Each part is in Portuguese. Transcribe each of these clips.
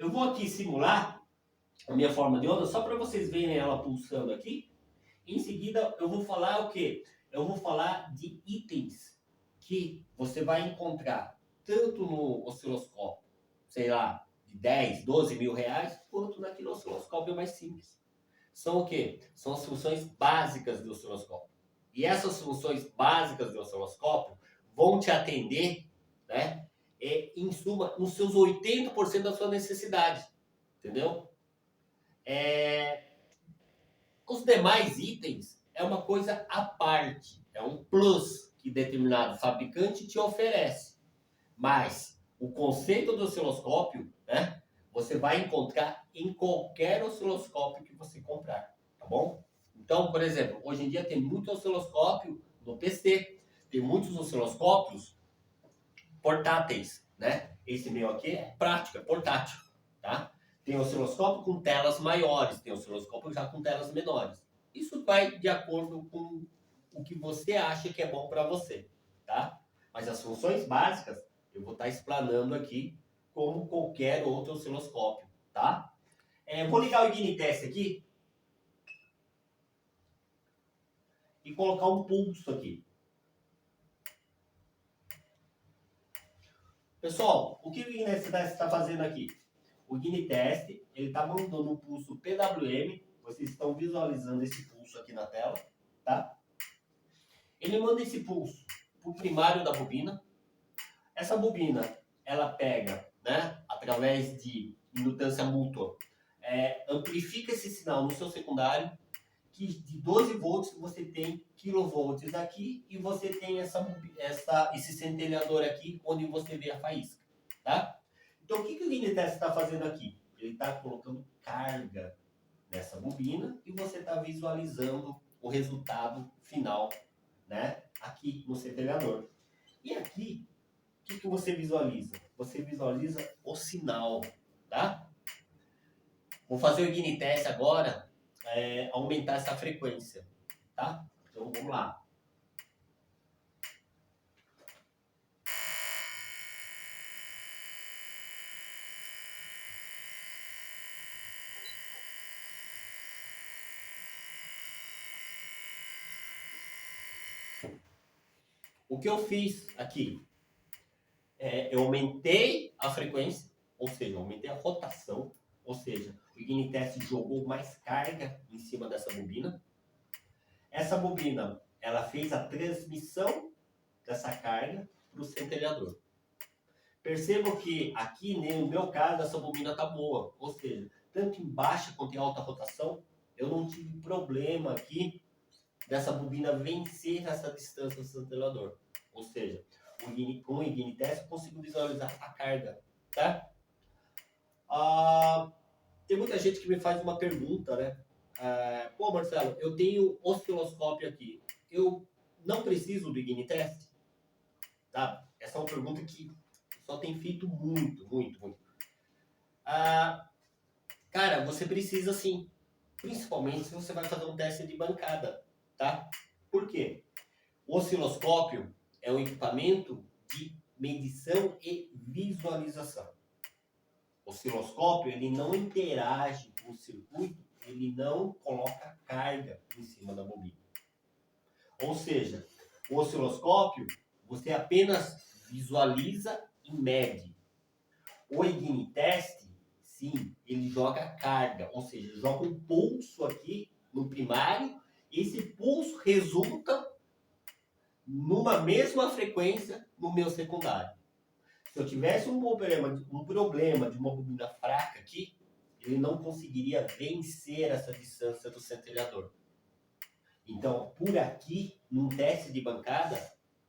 Eu vou aqui simular a minha forma de onda, só para vocês verem ela pulsando aqui. Em seguida, eu vou falar o quê? Eu vou falar de itens que você vai encontrar tanto no osciloscópio, sei lá, de 10, 12 mil reais, quanto naquele osciloscópio mais simples. São o quê? São as funções básicas do osciloscópio. E essas funções básicas do osciloscópio vão te atender, né? Em suma, nos seus 80% da sua necessidade. Entendeu? Os demais itens é uma coisa à parte, é um plus que determinado fabricante te oferece. Mas o conceito do osciloscópio, né, você vai encontrar em qualquer osciloscópio que você comprar, tá bom? Então, por exemplo, hoje em dia tem muito osciloscópio no PC, tem muitos osciloscópios portáteis, né? Esse meu aqui é prático, é portátil, tá? Tem osciloscópio com telas maiores, tem osciloscópio já com telas menores. Isso vai de acordo com o que você acha que é bom para você, tá? Mas as funções básicas eu vou estar explanando aqui como qualquer outro osciloscópio, tá? Vou ligar o Ignitest aqui e colocar um pulso aqui. Pessoal, o que o Ignitest está fazendo aqui? O Ignitest, ele está mandando um pulso PWM, vocês estão visualizando esse pulso aqui na tela, tá? Ele manda esse pulso para o primário da bobina. Essa bobina, ela pega, né, através de indutância mútua, amplifica esse sinal no seu secundário, que de 12 volts você tem quilovolts aqui e você tem esse centelhador aqui onde você vê a faísca, tá? Então o que o Ignitest está fazendo aqui? Ele está colocando carga nessa bobina e você está visualizando o resultado final, né, aqui no centelhador. E aqui, o que você visualiza? Você visualiza o sinal, tá? Vou fazer o Ignitest agora, aumentar essa frequência, tá? Então vamos lá. O que eu fiz aqui? Eu aumentei a frequência, ou seja, aumentei a rotação, ou seja, o Ignitest jogou mais carga em cima dessa bobina. Essa bobina, ela fez a transmissão dessa carga para o centelhador. Percebam que aqui, no meu caso, essa bobina está boa, ou seja, tanto em baixa quanto em alta rotação, eu não tive problema aqui dessa bobina vencer essa distância do centelhador. Ou seja, com o Ignitest eu consigo visualizar a carga, tá? Tem muita gente que me faz uma pergunta, né? Pô, Marcelo, eu tenho osciloscópio aqui, eu não preciso do Ignitest? Tá? Essa é uma pergunta que só tem feito muito. Cara, você precisa sim, principalmente se você vai fazer um teste de bancada, tá? Por quê? O osciloscópio é um equipamento de medição e visualização. O osciloscópio, ele não interage com o circuito, ele não coloca carga em cima da bobina. Ou seja, o osciloscópio, você apenas visualiza e mede. O Ignitest, sim, ele joga carga, ou seja, joga um pulso aqui no primário, e esse pulso resulta numa mesma frequência no meu secundário. Se eu tivesse um problema de uma bobina fraca aqui, ele não conseguiria vencer essa distância do centelhador. Então, por aqui, num teste de bancada,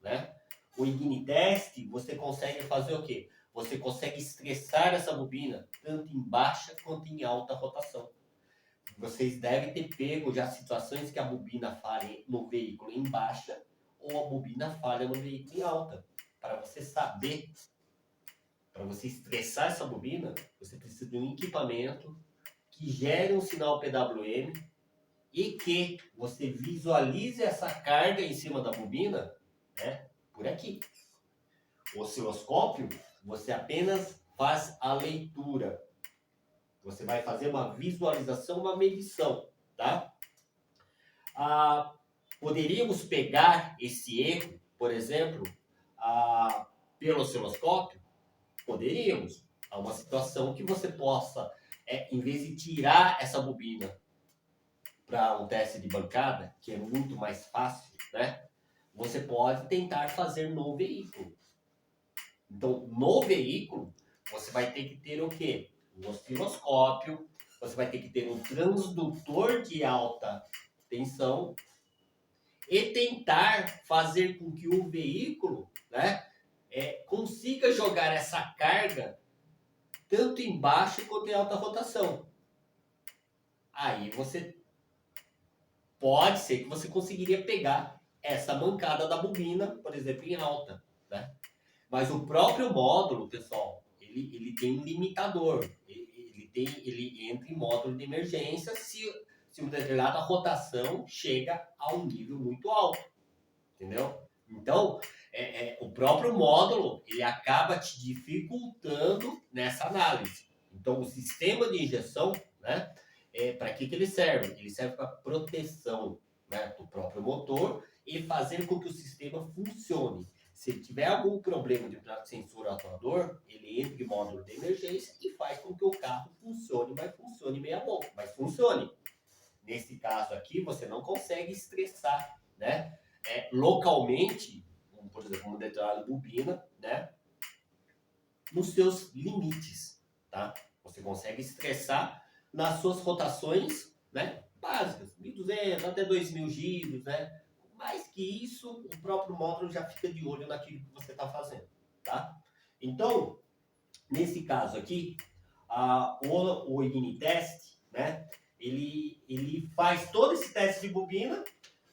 né, o Ignitest, você consegue fazer o quê? Você consegue estressar essa bobina, tanto em baixa quanto em alta rotação. Vocês devem ter pego já situações que a bobina falha no veículo em baixa ou a bobina falha no veículo em alta. Para você saber, para você estressar essa bobina, você precisa de um equipamento que gere um sinal PWM e que você visualize essa carga em cima da bobina, né, por aqui. O osciloscópio, você apenas faz a leitura. Você vai fazer uma visualização, uma medição, tá? Poderíamos pegar esse erro, por exemplo, pelo osciloscópio? Poderíamos. Há uma situação que você possa, em vez de tirar essa bobina para um teste de bancada, que é muito mais fácil, né? Você pode tentar fazer no veículo. Então, no veículo, você vai ter que ter o quê? Um osciloscópio, você vai ter que ter um transdutor de alta tensão e tentar fazer com que o veículo, né, consiga jogar essa carga tanto em baixa quanto em alta rotação. Aí você pode ser que você conseguiria pegar essa mancada da bobina, por exemplo, em alta, né? Mas o próprio módulo, pessoal, ele tem um limitador. Ele entra em módulo de emergência se uma determinada rotação chega a um nível muito alto, entendeu? Então, o próprio módulo, ele acaba te dificultando nessa análise. Então, o sistema de injeção, né, para que ele serve? Ele serve para proteção, né, do próprio motor e fazer com que o sistema funcione. Se tiver algum problema de sensor atuador, ele entra em módulo de emergência e faz com que o carro funcione, mas funcione meia boca, mas funcione. Nesse caso aqui, você não consegue estressar, né? Localmente, por exemplo, uma determinada bobina, né? Nos seus limites, tá? Você consegue estressar nas suas rotações, né? Básicas, 1.200 até 2.000 giros, né? Mais que isso, o próprio módulo já fica de olho naquilo que você está fazendo, tá? Então, nesse caso aqui, o Ignitest, né? Ele faz todo esse teste de bobina,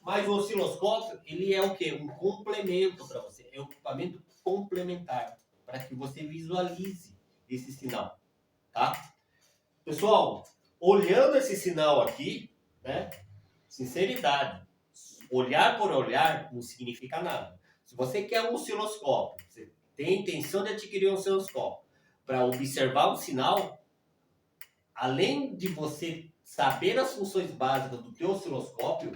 mas o osciloscópio, ele é o quê? Um complemento para você. É um equipamento complementar para que você visualize esse sinal, tá? Pessoal, olhando esse sinal aqui, né? Sinceridade, olhar por olhar não significa nada. Se você quer um osciloscópio, você tem a intenção de adquirir um osciloscópio para observar um sinal, além de você saber as funções básicas do teu osciloscópio,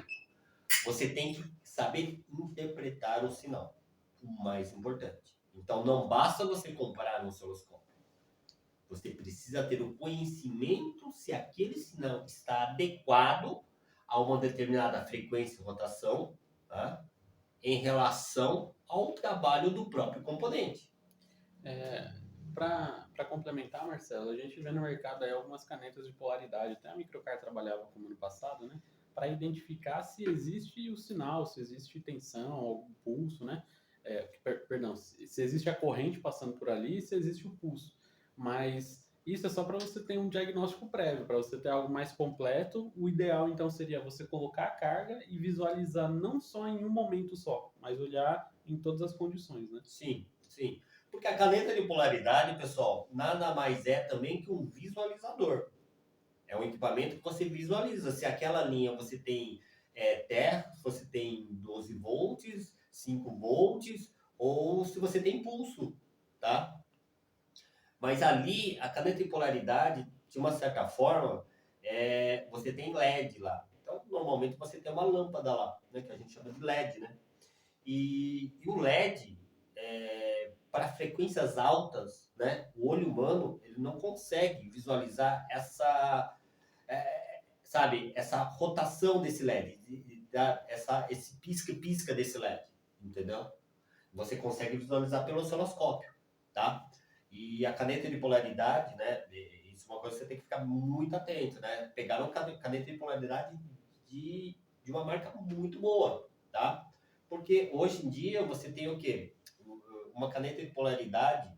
você tem que saber interpretar o sinal, o mais importante. Então, não basta você comprar um osciloscópio. Você precisa ter o conhecimento se aquele sinal está adequado a uma determinada frequência de rotação, tá? Em relação ao trabalho do próprio componente. Para complementar, Marcelo, a gente vê no mercado aí algumas canetas de polaridade, até a Microcar trabalhava como no passado, né? Para identificar se existe o sinal, se existe tensão, algum pulso, né? Perdão, se existe a corrente passando por ali, se existe o pulso. Mas isso é só para você ter um diagnóstico prévio, para você ter algo mais completo. O ideal, então, seria você colocar a carga e visualizar não só em um momento só, mas olhar em todas as condições, né? Sim, sim. Porque a caneta de polaridade, pessoal, nada mais é também que um visualizador. É um equipamento que você visualiza. Se aquela linha você tem terra, se você tem 12 volts, 5 volts, ou se você tem pulso, tá? Mas ali, a caneta de polaridade, de uma certa forma, você tem LED lá. Então, normalmente você tem uma lâmpada lá, né, que a gente chama de LED, né? E o LED, para frequências altas, né, o olho humano ele não consegue visualizar sabe, essa rotação desse LED, esse pisca-pisca desse LED, entendeu? Você consegue visualizar pelo osciloscópio, tá? E a caneta de polaridade, né, isso é uma coisa que você tem que ficar muito atento, né? Pegar uma caneta de polaridade de uma marca muito boa, tá? Porque hoje em dia você tem o quê? Uma caneta de polaridade,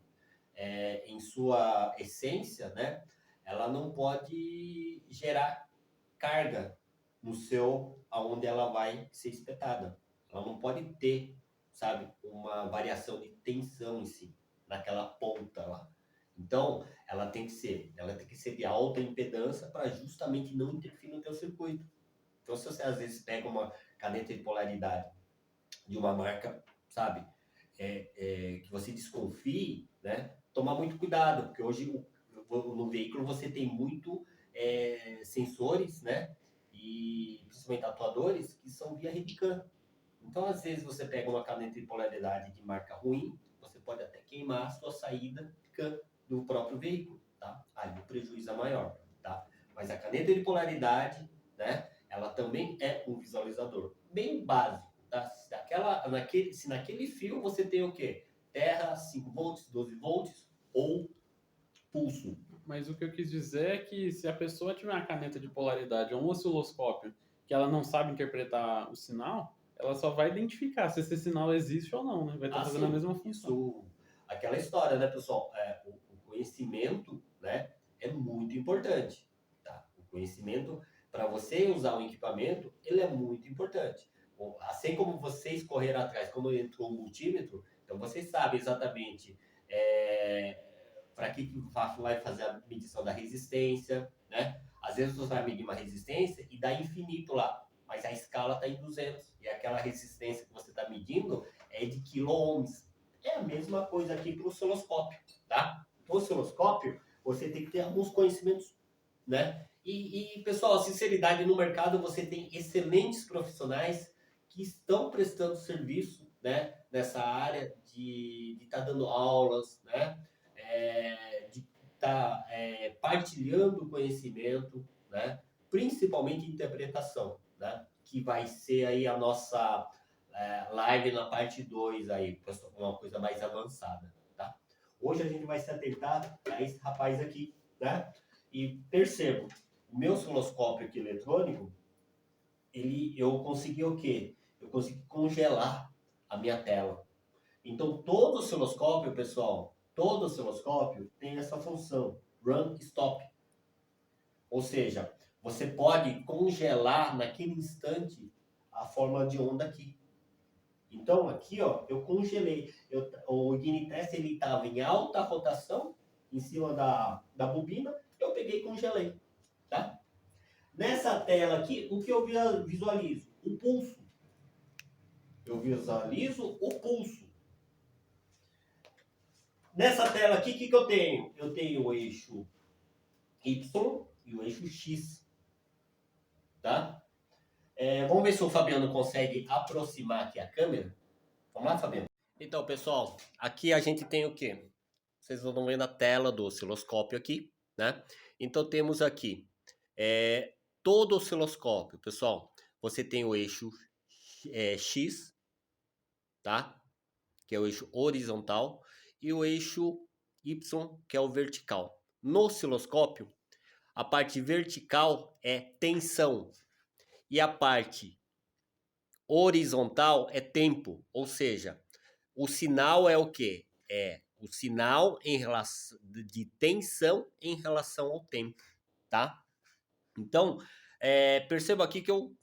em sua essência, né? Ela não pode gerar carga no seu, aonde ela vai ser espetada. Ela não pode ter, sabe, uma variação de tensão em si, naquela ponta lá. Então, ela tem que ser de alta impedância para justamente não interferir no teu circuito. Então, se você às vezes pega uma caneta de polaridade de uma marca, sabe, que você desconfie, né? Tomar muito cuidado, porque hoje no veículo você tem muito sensores, né? E principalmente atuadores que são via rede CAN. Então, às vezes, você pega uma caneta de polaridade de marca ruim, você pode até queimar a sua saída CAN do próprio veículo, tá? Aí o prejuízo é maior, tá? Mas a caneta de polaridade, né? Ela também é um visualizador bem básico, tá? Se naquele fio você tem o quê? Terra, 5 volts, 12 volts ou pulso. Mas o que eu quis dizer é que se a pessoa tiver uma caneta de polaridade ou um osciloscópio que ela não sabe interpretar o sinal, ela só vai identificar se esse sinal existe ou não, né? Vai estar fazendo a Assim, mesma função. isso, aquela história, né, pessoal? O conhecimento, né, é muito importante, tá? O conhecimento, para você usar o equipamento, ele é muito importante. Assim como vocês correram atrás, como entrou o multímetro, então vocês sabem exatamente para que vai fazer a medição da resistência, né? Às vezes você vai medir uma resistência e dá infinito lá, mas a escala está em 200 e aquela resistência que você está medindo é de quilo-ohms. É a mesma coisa aqui para o osciloscópio, tá? O osciloscópio, você tem que ter alguns conhecimentos, né? Pessoal, sinceridade, no mercado você tem excelentes profissionais que estão prestando serviço, né? Nessa área de estar dando aulas, né? De estar partilhando conhecimento, né? Principalmente interpretação, né? Que vai ser aí a nossa live na parte 2 aí, uma coisa mais avançada, tá? Hoje a gente vai se atentar a esse rapaz aqui, né? E percebo, o meu osciloscópio aqui eletrônico, eu consegui o quê? Eu consegui congelar a minha tela. Então, todo osciloscópio, pessoal, todo osciloscópio tem essa função, run stop. Ou seja, você pode congelar naquele instante a forma de onda aqui. Então, aqui, ó, eu congelei. O Ignitest, ele estava em alta rotação, em cima da bobina, eu peguei e congelei, tá? Nessa tela aqui, o que eu visualizo? O pulso. Eu visualizo o pulso. Nessa tela aqui, o que eu tenho? Eu tenho o eixo Y e o eixo X, tá? Vamos ver se o Fabiano consegue aproximar aqui a câmera. Vamos lá, Fabiano? Então, pessoal, aqui a gente tem o quê? Vocês vão ver na tela do osciloscópio aqui, né? Então, temos aqui todo osciloscópio, pessoal. Você tem o eixo X, tá? Que é o eixo horizontal, e o eixo Y, que é o vertical. No osciloscópio, a parte vertical é tensão e a parte horizontal é tempo, ou seja, o sinal é o quê? É o sinal em relação de tensão em relação ao tempo, tá? Então, perceba aqui que eu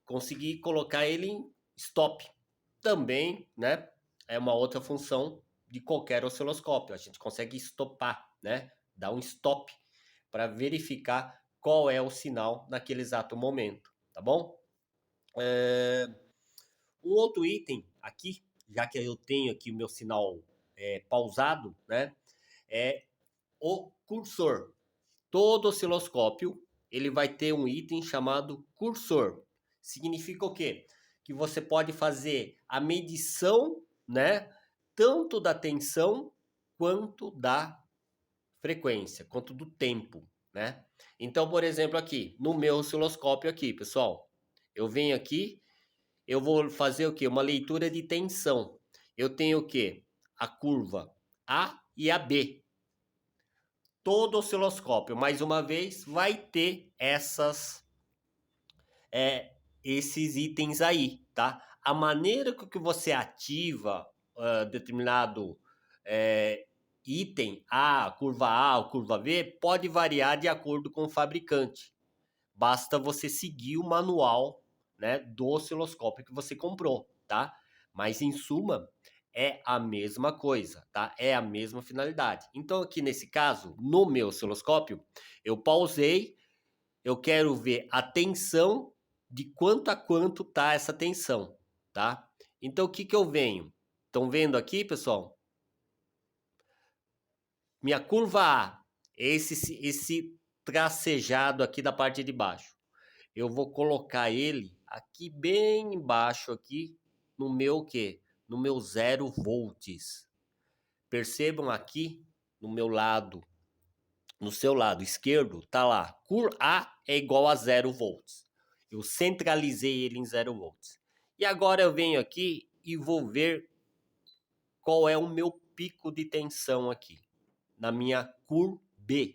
consegui colocar ele em stop. Também, né, é uma outra função de qualquer osciloscópio. A gente consegue stopar, né, dar um stop para verificar qual é o sinal naquele exato momento, tá bom? Um outro item aqui, já que eu tenho aqui o meu sinal pausado, né, é o cursor. Todo osciloscópio ele vai ter um item chamado cursor. Significa o quê? Que você pode fazer a medição, né, tanto da tensão quanto da frequência, quanto do tempo, né? Então, por exemplo, aqui no meu osciloscópio aqui, pessoal, eu venho aqui, eu vou fazer o quê? Uma leitura de tensão. Eu tenho o quê? A curva A e a B. Todo osciloscópio, mais uma vez, vai ter esses itens aí, tá? A maneira que você ativa determinado item, A ou curva V, pode variar de acordo com o fabricante. Basta você seguir o manual, né, do osciloscópio que você comprou, tá? Mas em suma, é a mesma coisa, tá? É a mesma finalidade. Então aqui nesse caso, no meu osciloscópio, eu pausei, eu quero ver a tensão, de quanto a quanto tá essa tensão, tá? Então o que eu venho? Estão vendo aqui, pessoal? Minha curva A esse tracejado aqui da parte de baixo. Eu vou colocar ele aqui bem embaixo aqui no meu quê? No meu 0 volts. Percebam aqui no meu lado, no seu lado esquerdo, tá lá, cur A é igual a 0 volts. Eu centralizei ele em 0 volts. E agora eu venho aqui e vou ver qual é o meu pico de tensão aqui, na minha cur B.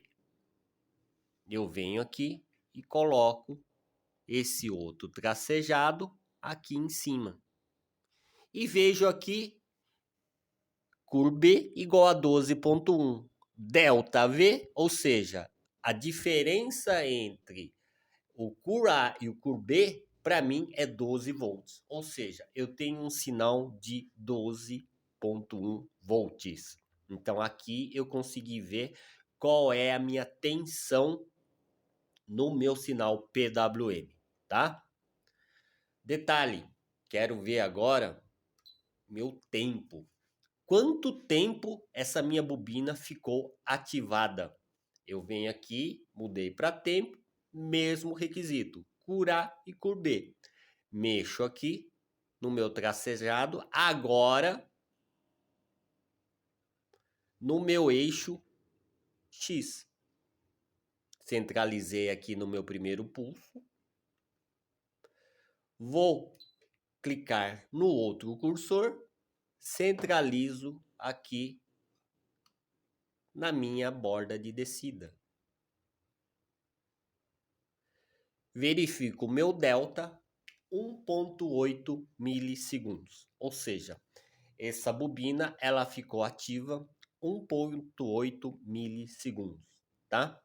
Eu venho aqui e coloco esse outro tracejado aqui em cima. E vejo aqui cur B igual a 12,1. Delta V, ou seja, a diferença entre o cur A e o cur B, para mim, é 12 volts. Ou seja, eu tenho um sinal de 12,1 volts. Então, aqui eu consegui ver qual é a minha tensão no meu sinal PWM, tá? Detalhe, quero ver agora meu tempo. Quanto tempo essa minha bobina ficou ativada? Eu venho aqui, mudei para tempo, mesmo requisito, cur A e cur B. Mexo aqui no meu tracejado, agora no meu eixo X. Centralizei aqui no meu primeiro pulso. Vou clicar no outro cursor, centralizo aqui na minha borda de descida. Verifico o meu delta 1,8 milissegundos. Ou seja, essa bobina ela ficou ativa 1,8 milissegundos, tá?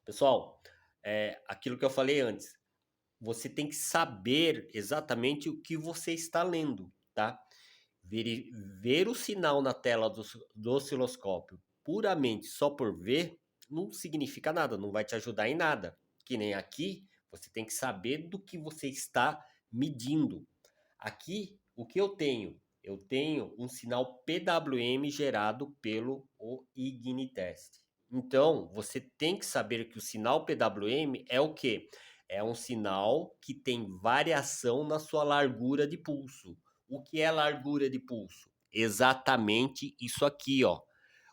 Pessoal, aquilo que eu falei antes, você tem que saber exatamente o que você está lendo, tá? Ver o sinal na tela do osciloscópio puramente só por ver não significa nada, não vai te ajudar em nada. Que nem aqui, você tem que saber do que você está medindo. Aqui, o que eu tenho? Eu tenho um sinal PWM gerado pelo Ignitest. Então, você tem que saber que o sinal PWM é o quê? É um sinal que tem variação na sua largura de pulso. O que é largura de pulso? Exatamente isso aqui, ó.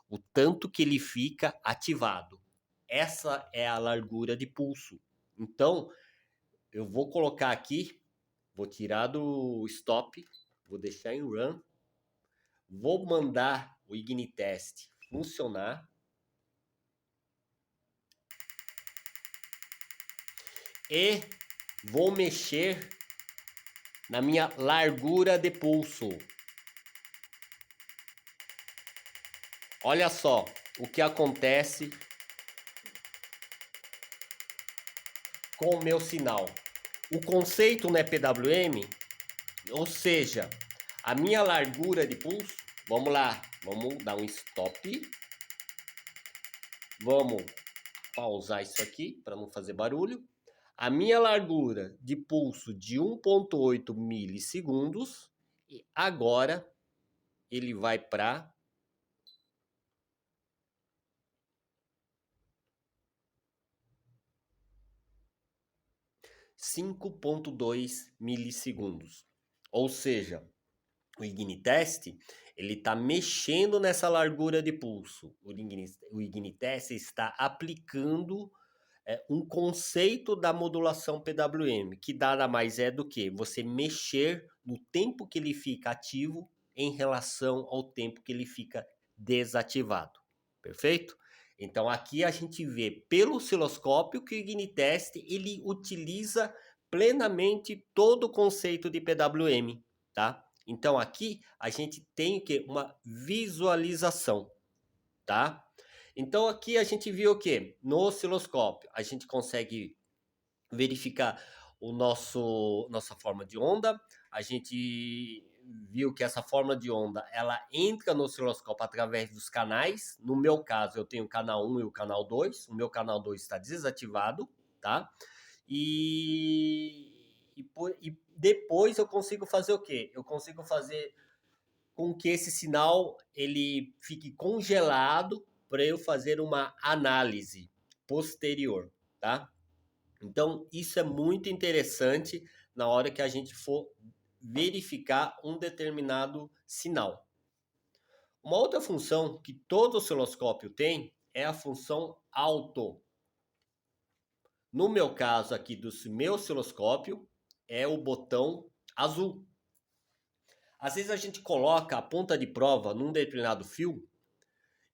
O tanto que ele fica ativado. Essa é a largura de pulso. Então, eu vou colocar aqui, vou tirar do stop, vou deixar em run, vou mandar o Ignitest funcionar e vou mexer na minha largura de pulso. Olha só o que acontece com o meu sinal. O conceito não é PWM, ou seja, a minha largura de pulso, vamos lá, vamos dar um stop. Vamos pausar isso aqui para não fazer barulho. A minha largura de pulso de 1,8 milissegundos, e agora ele vai para 5,2 milissegundos. Ou seja, o Ignitest ele está mexendo nessa largura de pulso. O Ignitest está aplicando um conceito da modulação PWM, que nada mais é do que você mexer no tempo que ele fica ativo em relação ao tempo que ele fica desativado. Perfeito? Então aqui a gente vê pelo osciloscópio que o Ignitest ele utiliza plenamente todo o conceito de PWM, tá? Então aqui a gente tem que uma visualização, tá? Então aqui a gente viu o que? No osciloscópio a gente consegue verificar nossa forma de onda. A gente viu que essa forma de onda ela entra no osciloscópio através dos canais. No meu caso eu tenho o canal 1 e o canal 2. O meu canal 2 está desativado, tá? E depois eu consigo fazer o quê? Eu consigo fazer com que esse sinal ele fique congelado. para eu fazer uma análise posterior, tá? Então, isso é muito interessante na hora que a gente for verificar um determinado sinal. Uma outra função que todo osciloscópio tem é a função alto. No meu caso aqui do meu osciloscópio, é o botão azul. Às vezes a gente coloca a ponta de prova num determinado fio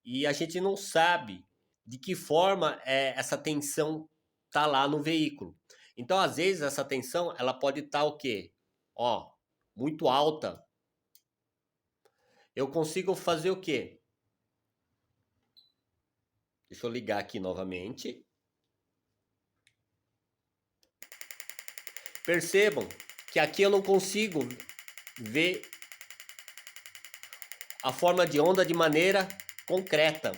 e a gente não sabe de que forma essa tensão tá lá no veículo. Então, às vezes, essa tensão ela pode estar o quê? Ó, muito alta. Eu consigo fazer o quê? Deixa eu ligar aqui novamente. Percebam que aqui eu não consigo ver a forma de onda de maneira concreta.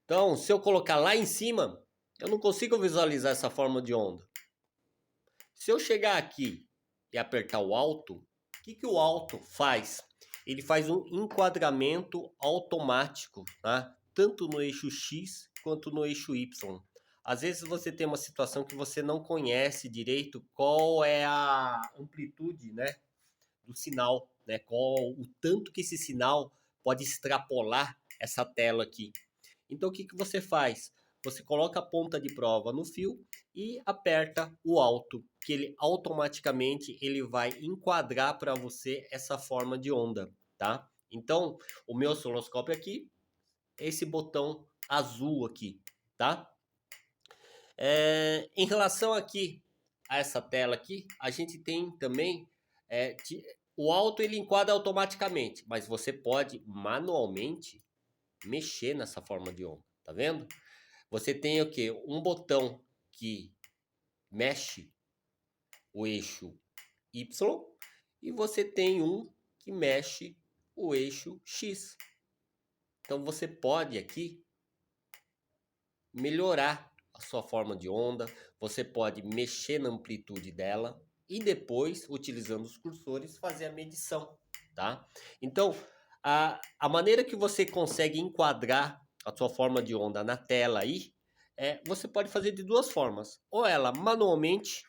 Então, se eu colocar lá em cima, eu não consigo visualizar essa forma de onda. Se eu chegar aqui e apertar o alto, o que o alto faz? Ele faz um enquadramento automático, tá? Tanto no eixo X quanto no eixo Y. Às vezes você tem uma situação que você não conhece direito qual é a amplitude, né, do sinal, né? Qual o tanto que esse sinal pode extrapolar essa tela aqui. Então o que você faz? Você coloca a ponta de prova no fio e aperta o alto, que ele automaticamente ele vai enquadrar para você essa forma de onda, tá? Então, o meu osciloscópio aqui é esse botão azul aqui, tá? Em relação aqui a essa tela aqui, a gente tem também o alto ele enquadra automaticamente, mas você pode manualmente mexer nessa forma de onda, tá vendo? Você tem o quê? Um botão que mexe o eixo Y e você tem um que mexe o eixo X. Então você pode aqui melhorar a sua forma de onda, você pode mexer na amplitude dela e depois, utilizando os cursores, fazer a medição, tá? Então, a maneira que você consegue enquadrar a sua forma de onda na tela aí, você pode fazer de duas formas, ou ela manualmente,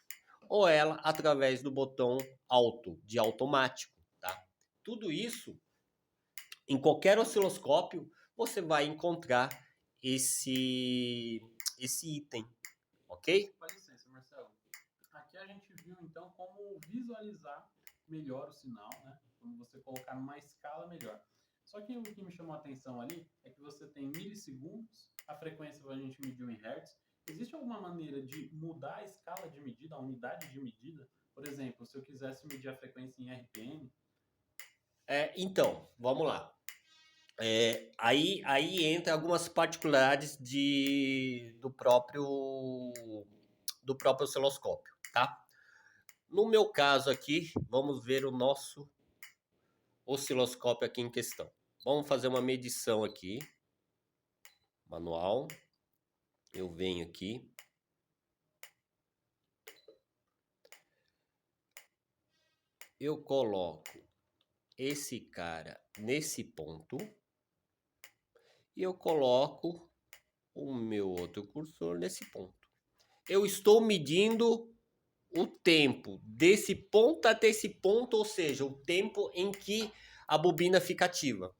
ou ela através do botão alto, de automático, tá? Tudo isso, em qualquer osciloscópio, você vai encontrar esse item, ok? Com licença, Marcelo. Aqui a gente viu então como visualizar melhor o sinal, né? Como você colocar numa escala melhor. Só que o que me chamou a atenção ali é que você tem milissegundos, a frequência a gente mediu em hertz. Existe alguma maneira de mudar a escala de medida, a unidade de medida? Por exemplo, se eu quisesse medir a frequência em RPM? Então, vamos lá. Aí entra algumas particularidades do próprio osciloscópio, tá? No meu caso aqui, vamos ver o nosso osciloscópio aqui em questão. Vamos fazer uma medição aqui, manual. Eu venho aqui. Eu coloco esse cara nesse ponto e eu coloco o meu outro cursor nesse ponto. Eu estou medindo o tempo desse ponto até esse ponto, ou seja, o tempo em que a bobina fica ativa.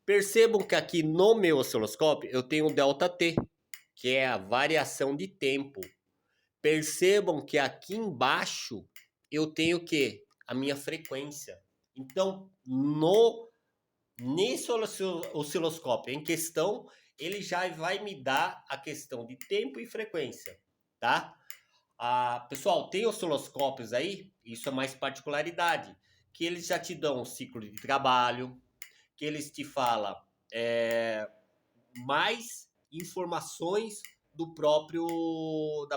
Percebam que aqui no meu osciloscópio eu tenho o ΔT, que é a variação de tempo. Percebam que aqui embaixo eu tenho o quê? A minha frequência. Então, nesse osciloscópio em questão, ele já vai me dar a questão de tempo e frequência, tá? Pessoal, tem osciloscópios aí, isso é mais particularidade, que eles já te dão um ciclo de trabalho, que eles te falam mais informações da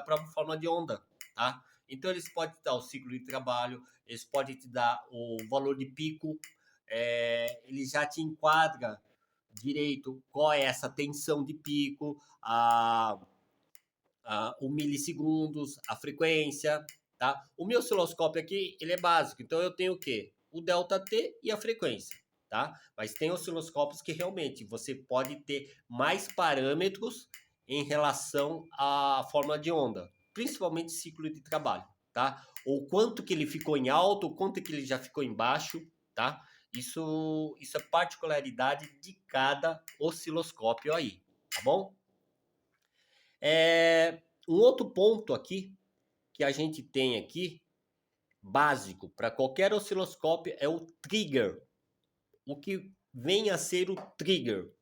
própria forma de onda, tá? Então eles podem te dar o ciclo de trabalho, eles podem te dar o valor de pico, ele já te enquadra direito qual é essa tensão de pico, o milissegundos, a frequência, tá? O meu osciloscópio aqui, ele é básico, então eu tenho o quê? O ΔT e a frequência. tá? Mas tem osciloscópios que realmente você pode ter mais parâmetros em relação à forma de onda, principalmente ciclo de trabalho, tá? Ou quanto que ele ficou em alto, ou quanto que ele já ficou em baixo, tá? Isso é particularidade de cada osciloscópio aí, tá bom? Um outro ponto aqui que a gente tem aqui, básico para qualquer osciloscópio, é o trigger. O que vem a ser o trigger?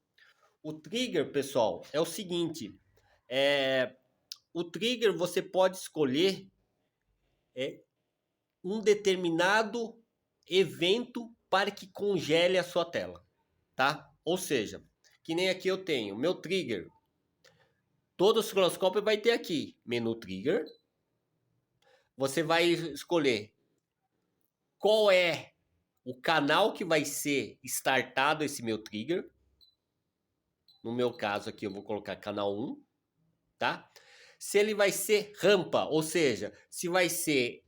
O trigger, pessoal, é o seguinte: o trigger você pode escolher um determinado evento para que congele a sua tela, tá? Ou seja, que nem aqui eu tenho meu trigger. Todo osciloscópio vai ter aqui menu trigger. Você vai escolher qual é o canal que vai ser startado esse meu trigger. No meu caso aqui eu vou colocar canal 1, tá? Se ele vai ser rampa, ou seja, se vai ser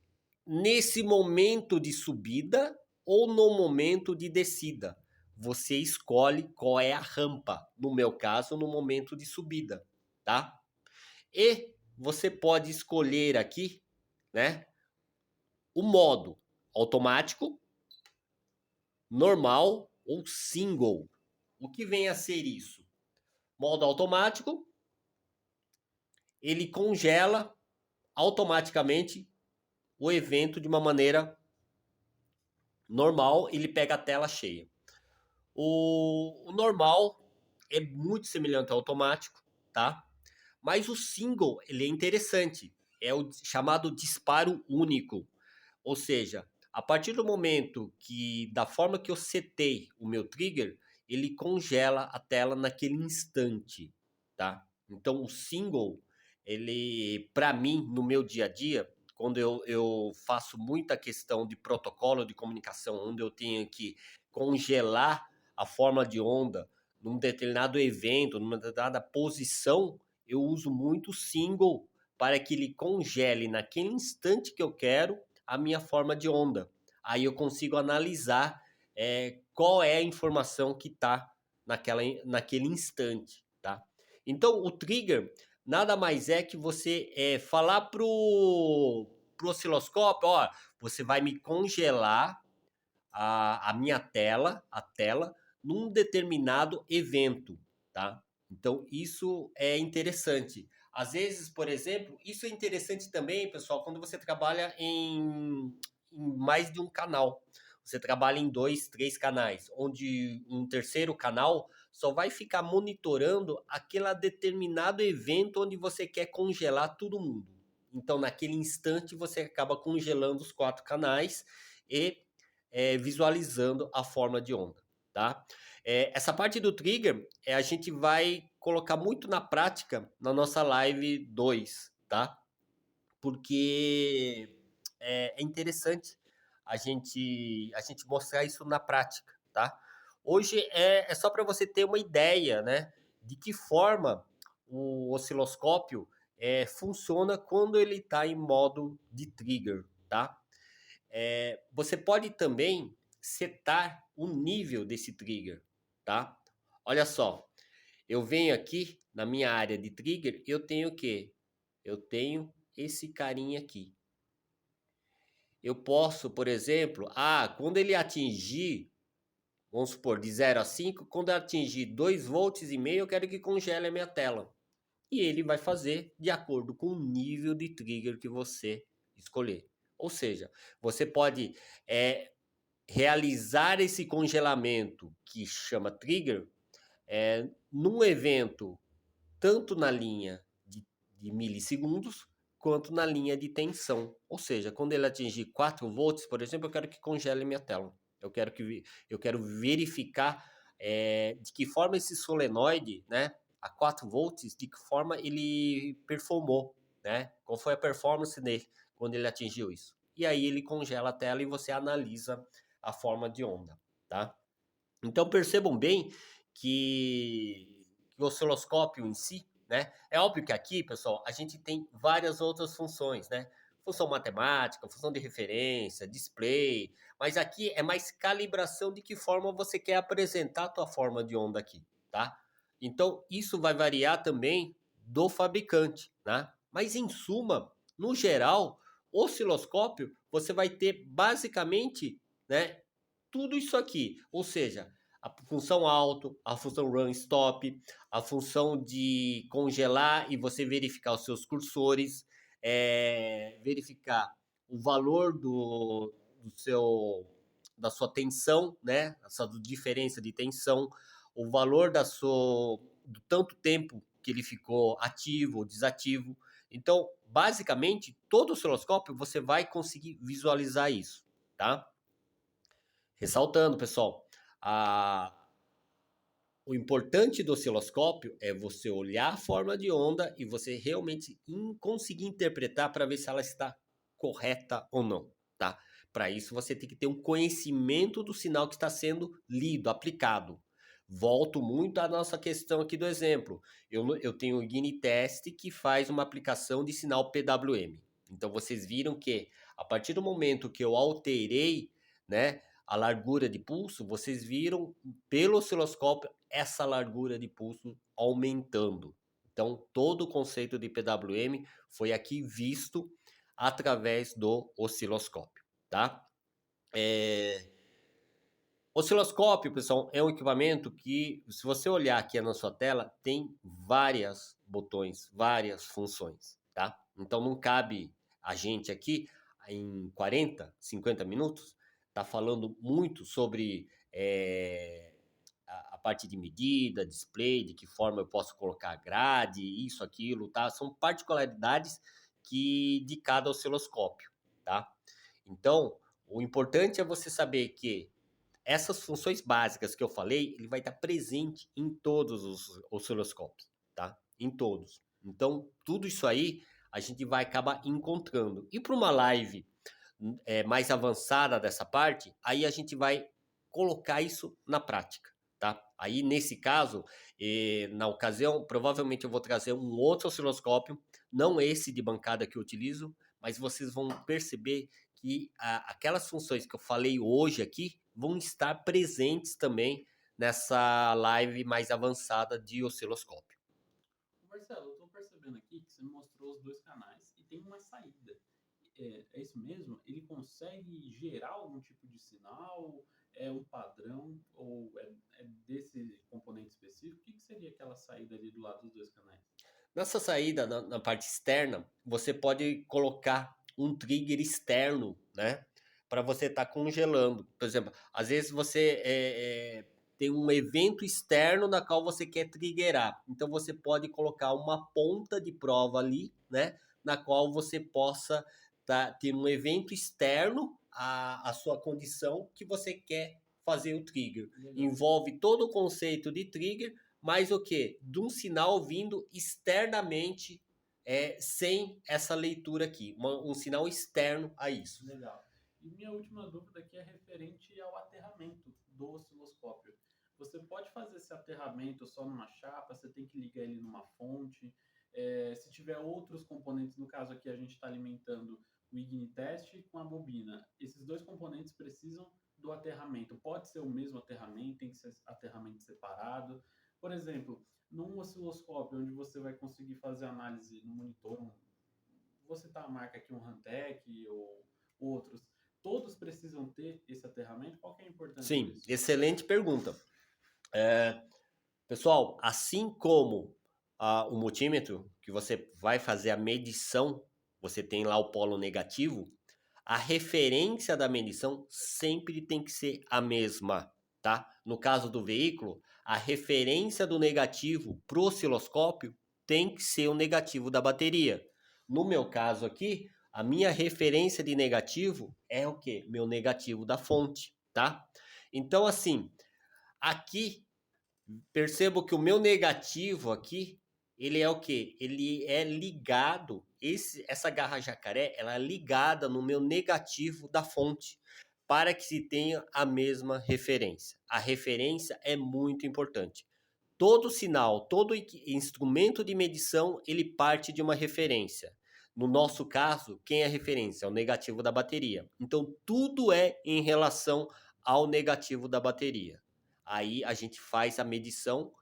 nesse momento de subida ou no momento de descida. Você escolhe qual é a rampa, no meu caso, no momento de subida, tá? E você pode escolher aqui, né, o modo automático, normal ou single. O que vem a ser isso? Modo automático, ele congela automaticamente o evento de uma maneira normal, ele pega a tela cheia. O normal é muito semelhante ao automático, tá? Mas o single, ele é interessante. É o chamado disparo único. Ou seja, a partir do momento que, da forma que eu setei o meu trigger, ele congela a tela naquele instante, tá? Então, o single, ele, para mim, no meu dia a dia, quando eu faço muita questão de protocolo de comunicação, onde eu tenho que congelar a forma de onda num determinado evento, numa determinada posição, eu uso muito o single para que ele congele naquele instante que eu quero a minha forma de onda. Aí eu consigo analisar qual é a informação que está naquele instante, tá? Então, o trigger nada mais é que você falar pro osciloscópio, ó, você vai me congelar a minha tela, num determinado evento, tá? Então, isso é interessante. Às vezes, por exemplo, isso é interessante também, pessoal, quando você trabalha em mais de um canal. Você trabalha em 2, 3 canais, onde um terceiro canal só vai ficar monitorando aquele determinado evento onde você quer congelar todo mundo. Então, naquele instante, você acaba congelando os 4 canais e visualizando a forma de onda, tá? Essa parte do trigger, a gente vai colocar muito na prática na nossa live 2, tá? Porque é interessante a gente mostrar isso na prática, tá? Hoje é só para você ter uma ideia, né? De que forma o osciloscópio funciona quando ele está em modo de trigger, tá? Você pode também setar o nível desse trigger, tá? Olha só, eu venho aqui na minha área de trigger, eu tenho o quê? Eu tenho esse carinha aqui. Eu posso, por exemplo, quando ele atingir, vamos supor, de 0 a 5, quando ele atingir 2 volts e meio, eu quero que congele a minha tela. E ele vai fazer de acordo com o nível de trigger que você escolher. Ou seja, você pode realizar esse congelamento que chama trigger num evento tanto na linha de milissegundos quanto na linha de tensão. Ou seja, quando ele atingir 4 volts, por exemplo, eu quero que congele minha tela. Eu quero verificar de que forma esse solenoide, né, a 4 volts, de que forma ele performou, né? Qual foi a performance dele quando ele atingiu isso. E aí ele congela a tela e você analisa a forma de onda, tá? Então percebam bem que o osciloscópio em si, né? É óbvio que aqui, pessoal, a gente tem várias outras funções, né? função matemática, função de referência, display, mas aqui é mais calibração de que forma você quer apresentar a tua forma de onda aqui, tá? Então, isso vai variar também do fabricante, né? Mas em suma, no geral, osciloscópio, você vai ter basicamente, né, tudo isso aqui, ou seja, a função alto, a função run stop, a função de congelar e você verificar os seus cursores, verificar o valor do seu da sua tensão, né? Essa diferença de tensão, o valor do tanto tempo que ele ficou ativo ou desativo. Então, basicamente, todo osciloscópio você vai conseguir visualizar isso, tá? Ressaltando, pessoal, a, o importante do osciloscópio é você olhar a forma de onda e você realmente conseguir interpretar para ver se ela está correta ou não, tá? Para isso você tem que ter um conhecimento do sinal que está sendo lido, aplicado. Volto muito à nossa questão aqui do exemplo. Eu tenho o Test que faz uma aplicação de sinal PWM. Então vocês viram que a partir do momento que eu alterei, né, a largura de pulso, vocês viram pelo osciloscópio essa largura de pulso aumentando. Então, todo o conceito de PWM foi aqui visto através do osciloscópio, tá? Osciloscópio, pessoal, é um equipamento que, se você olhar aqui na sua tela, tem várias botões, várias funções, tá? Então, não cabe a gente aqui, em 40, 50 minutos, tá falando muito sobre a parte de medida, display, de que forma eu posso colocar grade, isso, aquilo, tá? São particularidades de cada osciloscópio, tá? Então, o importante é você saber que essas funções básicas que eu falei, ele vai estar presente em todos os osciloscópios, tá? Em todos. Então, tudo isso aí a gente vai acabar encontrando. E para uma live mais avançada dessa parte, aí a gente vai colocar isso na prática, tá? Aí, nesse caso, na ocasião, provavelmente eu vou trazer um outro osciloscópio, não esse de bancada que eu utilizo, mas vocês vão perceber que aquelas funções que eu falei hoje aqui vão estar presentes também nessa live mais avançada de osciloscópio. Marcelo, eu estou percebendo aqui que você me mostrou os dois canais e tem uma saída. É isso mesmo? Ele consegue gerar algum tipo de sinal? É um padrão? Ou é desse componente específico? O que seria aquela saída ali do lado dos dois canais? Nessa saída, na parte externa, você pode colocar um trigger externo, né? Para você estar congelando. Por exemplo, às vezes você tem um evento externo na qual você quer triggerar. Então você pode colocar uma ponta de prova ali, né? Na qual você possa ter um evento externo à sua condição que você quer fazer o trigger. Legal. Envolve todo o conceito de trigger, mas o que? De um sinal vindo externamente, sem essa leitura aqui. Um sinal externo a isso. Legal. E minha última dúvida aqui é referente ao aterramento do osciloscópio. Você pode fazer esse aterramento só numa chapa, você tem que ligar ele numa fonte. Se tiver outros componentes, no caso aqui a gente está alimentando o Ignitest com a bobina. Esses dois componentes precisam do aterramento. Pode ser o mesmo aterramento, tem que ser aterramento separado. Por exemplo, num osciloscópio onde você vai conseguir fazer análise no monitor, vou citar a marca aqui, um Hantec ou outros, todos precisam ter esse aterramento? Qual que é a importância Sim, disso? excelente pergunta. Pessoal, assim como o multímetro, que você vai fazer a medição, você tem lá o polo negativo, a referência da medição sempre tem que ser a mesma, tá? No caso do veículo, a referência do negativo para o osciloscópio tem que ser o negativo da bateria. No meu caso aqui, a minha referência de negativo é o quê? Meu negativo da fonte, tá? Então, assim, aqui, percebo que o meu negativo aqui, ele é o quê? Ele é ligado, essa garra jacaré, ela é ligada no meu negativo da fonte, para que se tenha a mesma referência. A referência é muito importante. Todo sinal, todo instrumento de medição, ele parte de uma referência. No nosso caso, quem é referência? É o negativo da bateria. Então, tudo é em relação ao negativo da bateria. Aí a gente faz a medição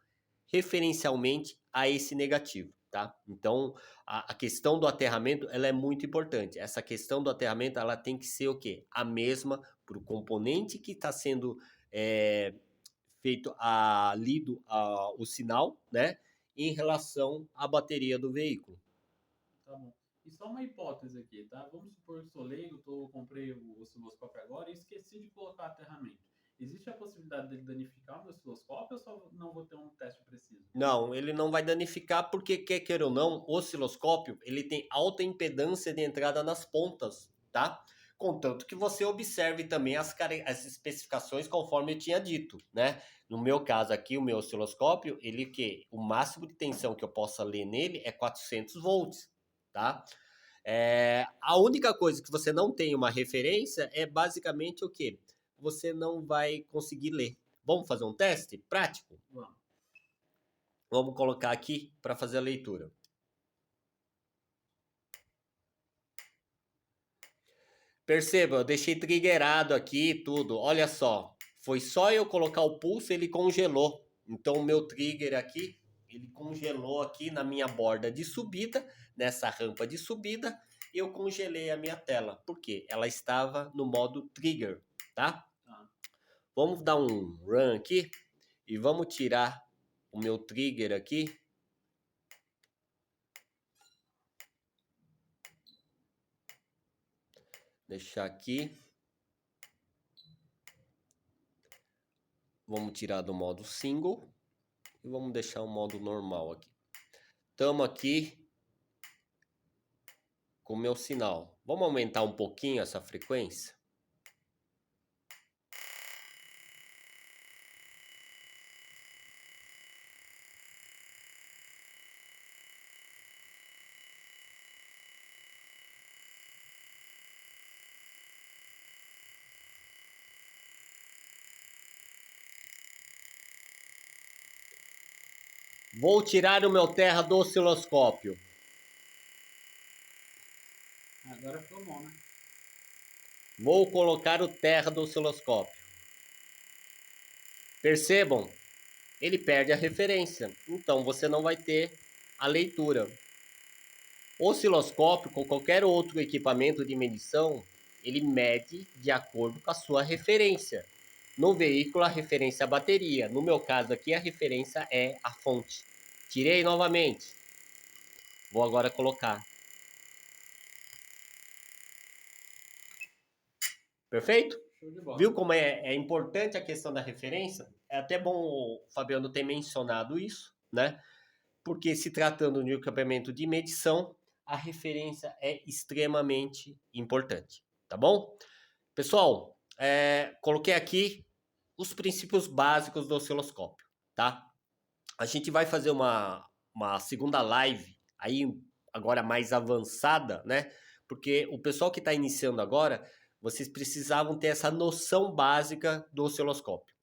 referencialmente a esse negativo, tá? Então, a questão do aterramento, ela é muito importante. Essa questão do aterramento, ela tem que ser o quê? A mesma para o componente que está sendo feito lido o sinal, né? Em relação à bateria do veículo. Tá bom. E só uma hipótese aqui, tá? Vamos supor que sou leigo, comprei o osciloscópio agora e esqueci de colocar aterramento. Existe a possibilidade dele danificar o meu osciloscópio ou só não vou ter um teste preciso? Não, ele não vai danificar porque, quer queira ou não, o osciloscópio ele tem alta impedância de entrada nas pontas, tá? Contanto que você observe também as especificações conforme eu tinha dito, né? No meu caso aqui, o meu osciloscópio, o máximo de tensão que eu possa ler nele é 400 volts, tá? A única coisa que você não tem uma referência é basicamente o quê? Você não vai conseguir ler. Vamos fazer um teste prático? Vamos. Vamos colocar aqui para fazer a leitura. Perceba, eu deixei triggerado aqui tudo. Olha só, foi só eu colocar o pulso, ele congelou. Então o meu trigger aqui, ele congelou aqui na minha borda de subida, nessa rampa de subida, eu congelei a minha tela. Por quê? Ela estava no modo trigger, tá? Vamos dar um run aqui e vamos tirar o meu trigger aqui. Deixar aqui. Vamos tirar do modo single e vamos deixar o modo normal aqui. Estamos aqui com o meu sinal. Vamos aumentar um pouquinho essa frequência? Vou tirar o meu terra do osciloscópio. Agora ficou bom, né? Vou colocar o terra do osciloscópio. Percebam, ele perde a referência. Então você não vai ter a leitura. O osciloscópio, com qualquer outro equipamento de medição, ele mede de acordo com a sua referência. No veículo, a referência é a bateria. No meu caso aqui, a referência é a fonte. Tirei novamente. Vou agora colocar. Perfeito? Show de bola. Viu como é importante a questão da referência? É até bom o Fabiano ter mencionado isso, né? Porque se tratando de um equipamento de medição, a referência é extremamente importante, tá bom? Pessoal, coloquei aqui os princípios básicos do osciloscópio, tá? A gente vai fazer uma segunda live aí agora mais avançada, né? Porque o pessoal que está iniciando agora, vocês precisavam ter essa noção básica do osciloscópio.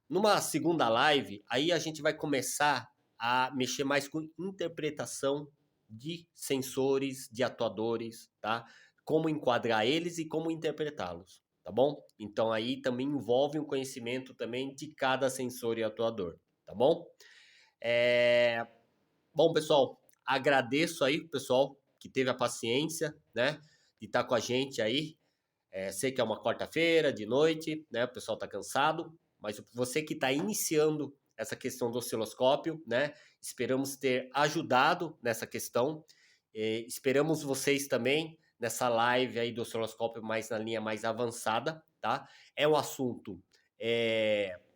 Numa segunda live, aí a gente vai começar a mexer mais com interpretação de sensores, de atuadores, tá? Como enquadrar eles e como interpretá-los, tá bom? Então aí também envolve um conhecimento também de cada sensor e atuador, tá bom? Bom, pessoal, agradeço aí o pessoal que teve a paciência, né, de estar com a gente aí. Sei que é uma quarta-feira de noite, né? O pessoal está cansado, mas você que está iniciando essa questão do osciloscópio, né? Esperamos ter ajudado nessa questão. Esperamos vocês também nessa live aí do osciloscópio mais na linha mais avançada, tá? É um assunto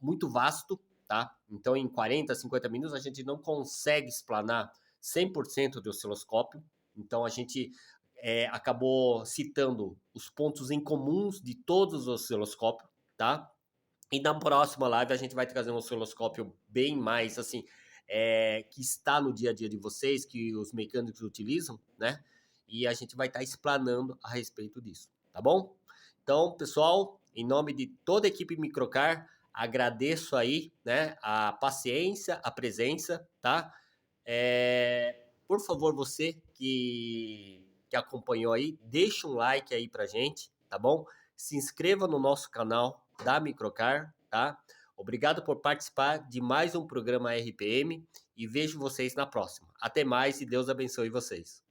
muito vasto, tá? Então, em 40, 50 minutos, a gente não consegue explanar 100% do osciloscópio. Então, a gente acabou citando os pontos em comuns de todos os osciloscópios, tá? E na próxima live a gente vai trazer um osciloscópio bem mais, assim, que está no dia a dia de vocês, que os mecânicos utilizam, né? E a gente vai estar explanando a respeito disso, tá bom? Então, pessoal, em nome de toda a equipe Microcar, agradeço aí, né, a paciência, a presença, tá? Por favor, você que que acompanhou aí, deixa um like aí pra gente, tá bom? Se inscreva no nosso canal da Microcar, tá? Obrigado por participar de mais um programa RPM e vejo vocês na próxima. Até mais e Deus abençoe vocês.